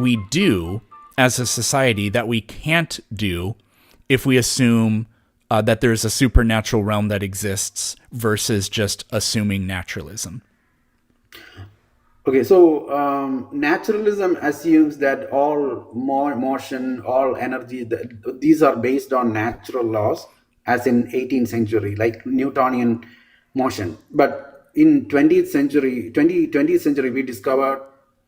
we do as a society that we can't do if we assume that there's a supernatural realm that exists versus just assuming naturalism? Okay, so naturalism assumes that all motion, all energy, these are based on natural laws, as in 18th century, like Newtonian motion. But in 20th century, we discovered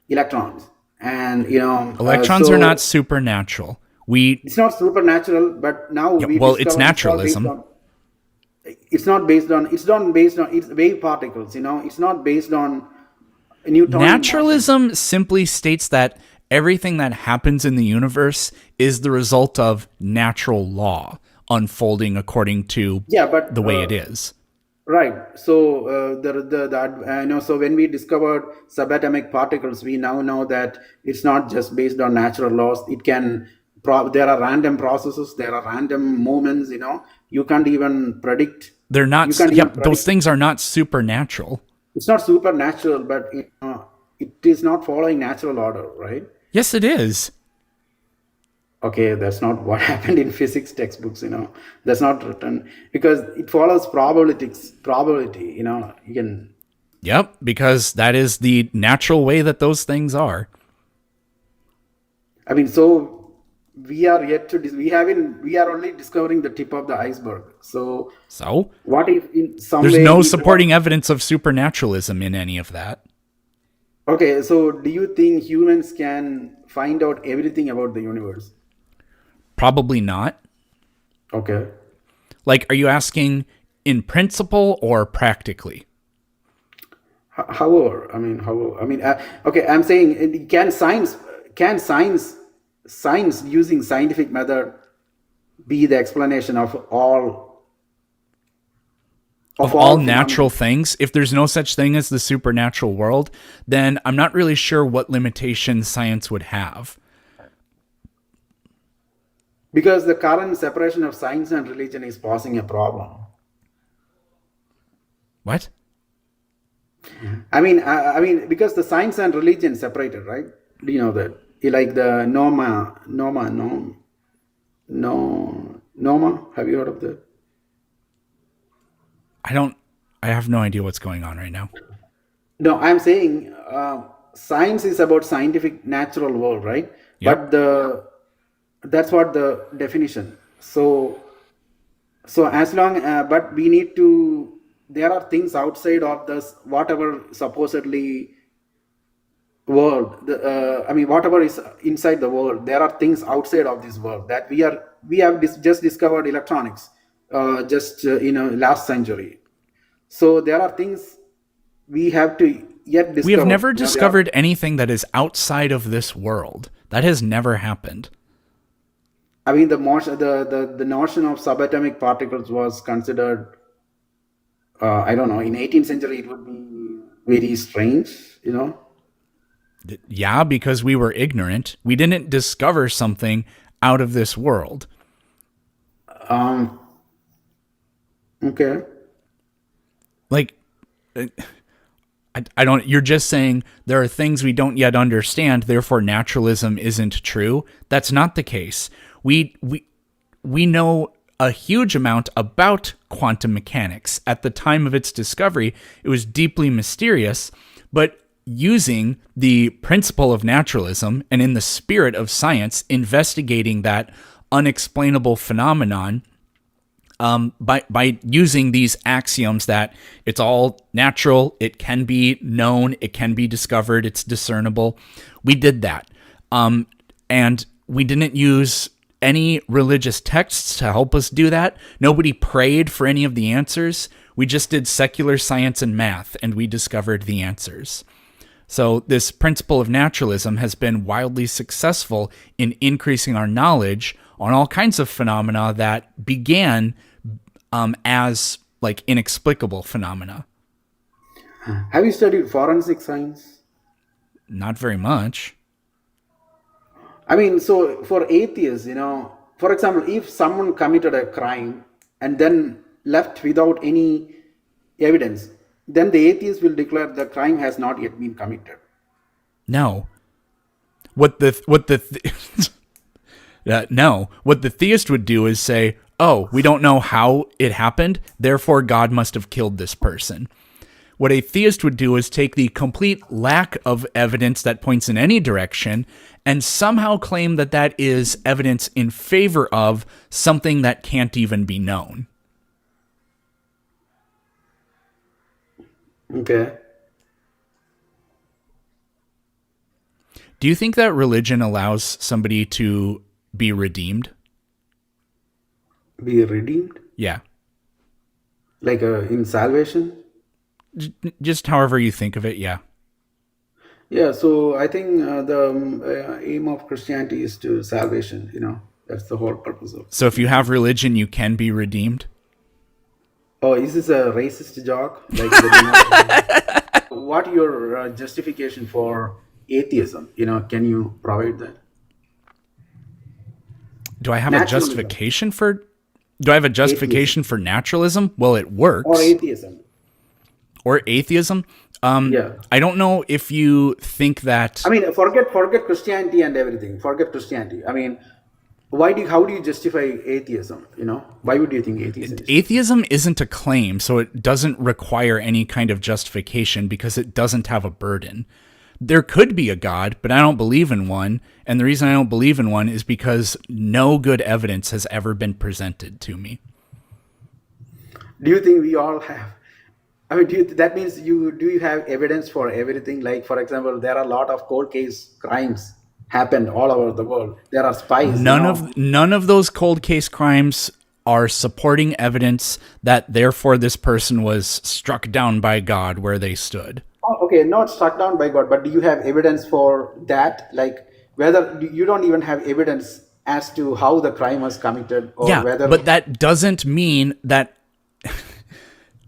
electrons, and Electrons are not so supernatural. We it's not supernatural. But now Yeah, we well, it's discover it's all based naturalism. on. It's not based on it's wave particles. It's not based on Newtonian motion. Naturalism simply states that everything that happens in the universe is the result of natural law unfolding according to Yeah, but the way it is. right. So so when we discovered subatomic particles, we now know that it's not just based on natural laws. There are random processes, there are random moments. You can't even predict. They're not, You can't even yep, those predict. things are not supernatural. It's not supernatural, but it is not following natural order, right? Yes, it is. Okay, that's not what happened in physics textbooks. That's not written because it follows probability. You can. Yep, because that is the natural way that those things are. I mean, so we are yet to we haven't we are only discovering the tip of the iceberg. So So, what if in some there's way no we supporting evidence of supernaturalism in any of that. okay, so do you think humans can find out everything about the universe? Probably not. Okay. Like, are you asking in principle or practically? Okay, I'm saying, can science using scientific method be the explanation of Of all all phenomena? natural things, if there's no such thing as the supernatural world, then I'm not really sure what limitations science would have. Because the current separation of science and religion is posing a problem. What? I mean, because the science and religion separated, right? Do you know that? Like the Norma. Have you heard of that? I don't, I have no idea what's going on right now. No, I'm saying science is about scientific natural world, right? Yep. But that's what the definition. So as long, but we need to. There are things outside of this whatever supposedly world. Whatever is inside the world. There are things outside of this world that we have just discovered electronics, just last century. So there are things we have to yet We have discover. never There are. discovered anything that is outside of this world. That has never happened. The notion of subatomic particles was considered. I don't know. In 18th century, it would be very strange. Yeah, because we were ignorant. We didn't discover something out of this world. Um. Okay. Like, I don't, you're just saying there are things we don't yet understand, therefore naturalism isn't true. That's not the case. We know a huge amount about quantum mechanics. At the time of its discovery, it was deeply mysterious, but using the principle of naturalism and in the spirit of science, investigating that unexplainable phenomenon, by using these axioms that it's all natural, it can be known, it can be discovered, it's discernible. We did that. And we didn't use any religious texts to help us do that. Nobody prayed for any of the answers. We just did secular science and math, and we discovered the answers. So this principle of naturalism has been wildly successful in increasing our knowledge on all kinds of phenomena that began as like inexplicable phenomena. Have you studied forensic science? Not very much. So for atheists, for example, if someone committed a crime and then left without any evidence, then the atheist will declare the crime has not yet been committed. No. No, what the theist would do is say, oh, we don't know how it happened, therefore God must have killed this person. What a theist would do is take the complete lack of evidence that points in any direction and somehow claim that that is evidence in favor of something that can't even be known. Okay. Do you think that religion allows somebody to be redeemed? Be redeemed? Yeah. Like in salvation? Just however you think of it, yeah. Yeah, so I think the aim of Christianity is to salvation, that's the whole purpose of. So if you have religion, you can be redeemed? Oh, is this a racist joke? Like, they do not- what your justification for atheism? Can you provide that? Do I have Naturalism. a justification for... Do I have a justification for naturalism? Well, it works. Or atheism? Or atheism? Yeah. I don't know if you think that... I mean, forget Christianity and everything. Forget Christianity. I mean, how do you justify atheism? Why would you think atheism is? Atheism isn't a claim, so it doesn't require any kind of justification because it doesn't have a burden. There could be a God, but I don't believe in one. And the reason I don't believe in one is because no good evidence has ever been presented to me. Do you think we all have? I mean, that means do you have evidence for everything? Like, for example, there are a lot of cold case crimes happened all over the world. There are spies. None of those cold case crimes are supporting evidence that therefore this person was struck down by God where they stood. Oh, okay, not struck down by God, but do you have evidence for that? Like, whether you don't even have evidence as to how the crime was committed, or whether. But that doesn't mean that.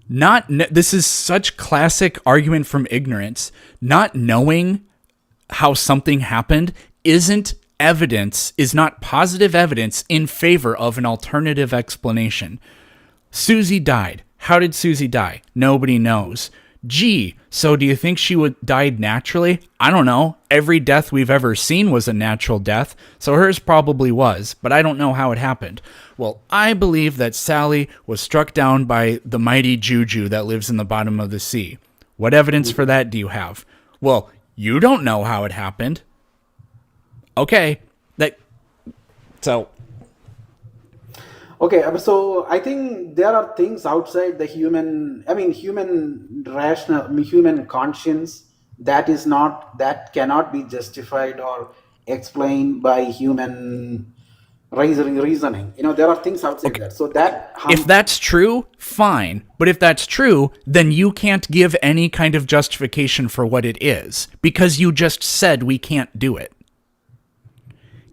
This is such classic argument from ignorance. Not knowing how something happened isn't evidence, is not positive evidence in favor of an alternative explanation. Susie died. How did Susie die? Nobody knows. Gee, so do you think she died naturally? I don't know. Every death we've ever seen was a natural death, so hers probably was, but I don't know how it happened. Well, I believe that Sally was struck down by the mighty juju that lives in the bottom of the sea. What evidence for that do you have? Well, you don't know how it happened. Okay, Okay, so I think there are things outside the human human conscience that cannot be justified or explained by human reasoning. There are things outside that. So if that's true, fine. But if that's true, then you can't give any kind of justification for what it is, because you just said we can't do it.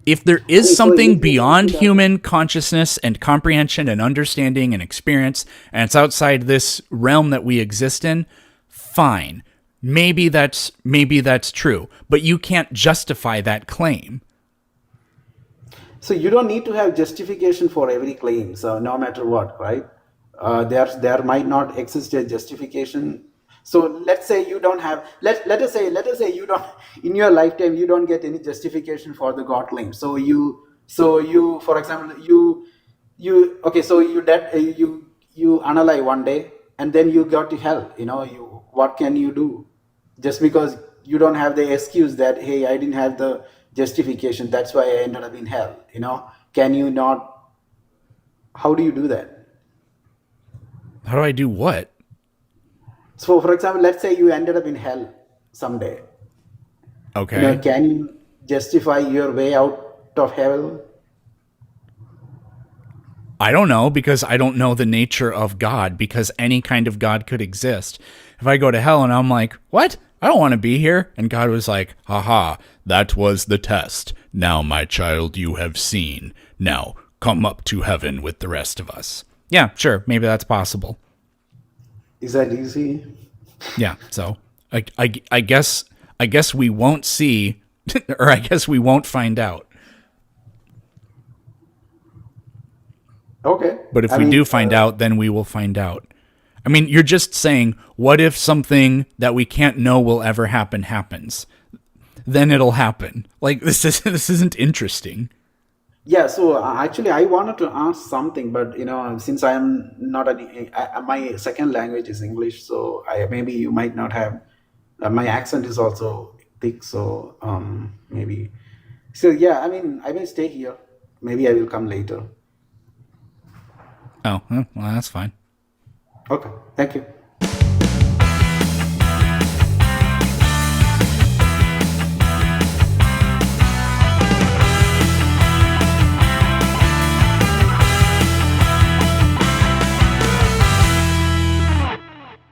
If there is something beyond human consciousness and comprehension and understanding and experience, and it's outside this realm that we exist in, fine. Maybe that's true, but you can't justify that claim. So you don't need to have justification for every claim, so no matter what, right? There might not exist a justification. So let's say you don't have, let us say you don't, in your lifetime you don't get any justification for the God claim. So you for example you analyze one day and then you got to hell. What can you do? Just because you don't have the excuse that, hey, I didn't have the justification, that's why I ended up in hell. Can you not? How do you do that? How do I do what? So, for example, let's say you ended up in hell someday. Okay. Can you justify your way out of hell? I don't know, because I don't know the nature of God, because any kind of God could exist. If I go to hell and I'm like, what? I don't want to be here. And God was like, haha, that was the test. Now, my child, you have seen. Now, come up to heaven with the rest of us. Yeah, sure. Maybe that's possible. Is that easy? Yeah. So I guess we won't see, or I guess we won't find out. Okay. But if we do find out, then we will find out. I mean, you're just saying, what if something that we can't know will ever happen happens? then it'll happen. Like this isn't interesting. Yeah, so actually, I wanted to ask something, but since I am not my second language is English, so maybe you might not have. My accent is also thick, so maybe. So yeah, I mean, I will stay here. Maybe I will come later. Oh, well, that's fine. Okay, thank you.